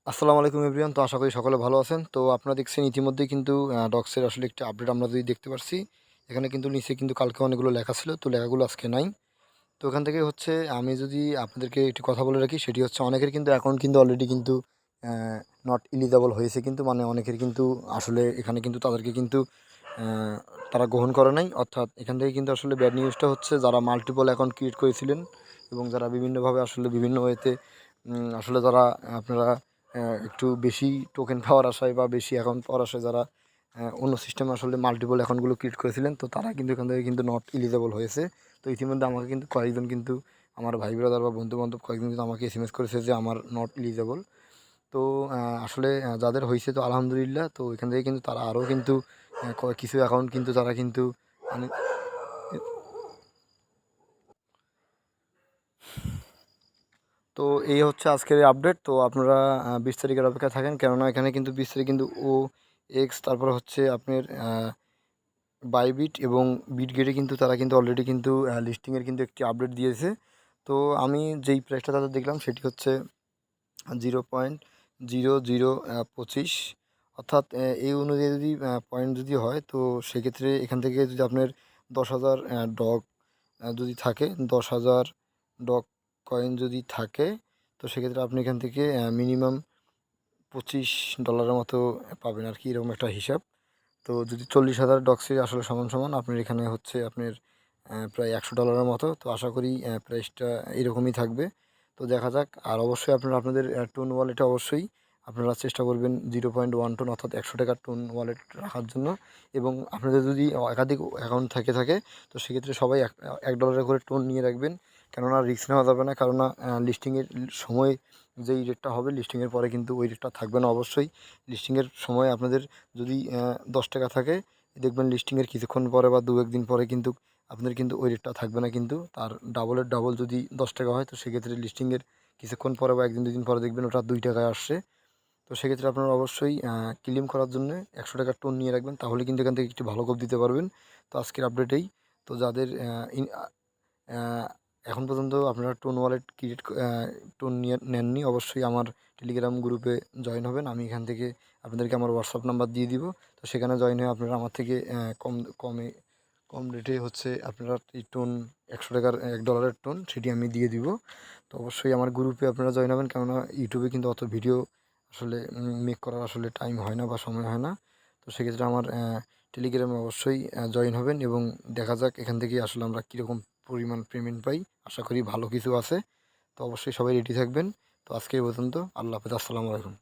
আসসালামু আলাইকুম এভরিওয়ান। তো আশা করি সকলে ভালো আছেন। তো আপনারা দেখছেন ইতিমধ্যেই কিন্তু ডক্সের আসলে একটি আপডেট আমরা যদি দেখতে পারছি। এখানে কিন্তু নিচে কিন্তু কালকে অনেকগুলো লেখা ছিল, তো লেখাগুলো আজকে নাই। তো ওখান থেকে হচ্ছে আমি যদি আপনাদেরকে একটি কথা বলে রাখি, সেটি হচ্ছে অনেকের কিন্তু অ্যাকাউন্ট কিন্তু অলরেডি কিন্তু নট এলিজিবল হয়েছে, কিন্তু মানে অনেকের কিন্তু আসলে এখানে কিন্তু তাদেরকে কিন্তু আহ, তারা গ্রহণ করে নাই। অর্থাৎ এখান থেকে কিন্তু আসলে ব্যাড নিউজটা হচ্ছে যারা মাল্টিপল অ্যাকাউন্ট ক্রিয়েট করেছিলেন এবং যারা বিভিন্নভাবে আসলে বিভিন্ন ওয়েতে আসলে যারা আপনারা একটু বেশি টোকেন পাওয়ার আশায় বা বেশি অ্যাকাউন্ট পাওয়ার আশায় যারা অন্য সিস্টেমে আসলে মাল্টিপল অ্যাকাউন্টগুলো ক্রিয়েট করেছিলেন, তো তারা কিন্তু এখান থেকে কিন্তু নট এলিজেবল হয়েছে। তো ইতিমধ্যে আমাকে কিন্তু কয়েকজন কিন্তু আমার ভাই ব্রাদার বা বন্ধু বান্ধব কয়েকজন কিন্তু আমাকে এসএমএস করেছে যে আমার নট এলিজেবল। তো আসলে যাদের হয়েছে তো আলহামদুলিল্লাহ। তো এখান থেকে কিন্তু তারা আরও কিন্তু কিছু অ্যাকাউন্ট কিন্তু তারা কিন্তু মানে তো এই হচ্ছে আজকের আপডেট। তো আপনারা 20 তারিখের অপেক্ষা থাকেন, কেননা এখানে কিন্তু 20 তারিখ কিন্তু ও এক্স, তারপর হচ্ছে আপনার বাইবিট এবং বিটগেটে কিন্তু তারা কিন্তু অলরেডি কিন্তু লিস্টিংয়ের কিন্তু একটি আপডেট দিয়েছে। তো আমি যেই প্রাইসটা তাদের দেখলাম সেটি হচ্ছে 0.0025। অর্থাৎ এই অনুযায়ী যদি পয়েন্ট যদি হয়, তো সেক্ষেত্রে এখান থেকে যদি আপনার 10,000 ডগ যদি থাকে, 10,000 ডগ কয়েন যদি থাকে, তো সেক্ষেত্রে আপনি এখান থেকে মিনিমাম $25 মতো পাবেন আর কি, এরকম একটা হিসাব। তো যদি 40,000 ডক্সি আসলে সমান সমান আপনার এখানে হচ্ছে আপনার প্রায় $100 মতো। তো আশা করি প্রাইসটা এরকমই থাকবে। তো দেখা যাক। আর অবশ্যই আপনারা আপনাদের টোন ওয়ালেটে অবশ্যই আপনারা চেষ্টা করবেন 0.1 টোন অর্থাৎ $100 টোন ওয়ালেট রাখার জন্য। এবং আপনাদের যদি একাধিক অ্যাকাউন্ট থাকে, তো সেক্ষেত্রে সবাই $1 করে টোন নিয়ে রাখবেন, কেননা রিস্ক নেওয়া যাবে না। কেননা লিস্টিংয়ের সময় যেই রেটটা হবে, লিস্টিংয়ের পরে কিন্তু ওই রেটটা থাকবে না অবশ্যই। লিস্টিংয়ের সময় আপনাদের যদি $10 থাকে, দেখবেন লিস্টিংয়ের কিছুক্ষণ পরে বা 2-1 দিন পরে কিন্তু আপনাদের কিন্তু ওই রেটটা থাকবে না, কিন্তু তার ডাবলের ডাবল যদি $10 হয়, তো সেক্ষেত্রে লিস্টিংয়ের কিছুক্ষণ পরে বা 1 দিন 2 দিন পরে দেখবেন ওটা $2 আসছে। তো সেক্ষেত্রে আপনারা অবশ্যই ক্লেম করার জন্য $100 টোন নিয়ে রাখবেন, তাহলে কিন্তু এখান থেকে একটি ভালো কোপ দিতে পারবেন। তো আজকের আপডেটেই তো যাদের আহ, এখন পর্যন্ত আপনারা টোন ওয়ালেট ক্রিয়েট টোন নিয়ে নেননি, অবশ্যই আমার টেলিগ্রাম গ্রুপে জয়েন হবেন। আমি এখান থেকে আপনাদেরকে আমার হোয়াটসঅ্যাপ নাম্বার দিয়ে দিব। তো সেখানে জয়েন হয়ে আপনারা আমার থেকে কম রেটে হচ্ছে আপনারা এই টোন $100 $1 টোন সেটি আমি দিয়ে দিব। তো অবশ্যই আমার গ্রুপে আপনারা জয়েন হবেন, কেননা ইউটিউবে কিন্তু অত ভিডিও আসলে মেক করার আসলে টাইম হয় না বা সময় হয় না। তো সেক্ষেত্রে আমার টেলিগ্রামে অবশ্যই জয়েন হবেন এবং দেখা যাক এখান থেকে আসলে আমরা কীরকম পরিমাণ পেমেন্ট পাই। আশা করি ভালো কিছু আছে। তো অবশ্যই সবাই রেডি থাকবেন। তো আজকে এই পর্যন্ত। আল্লাহ হাফেজ। আসসালামু আলাইকুম।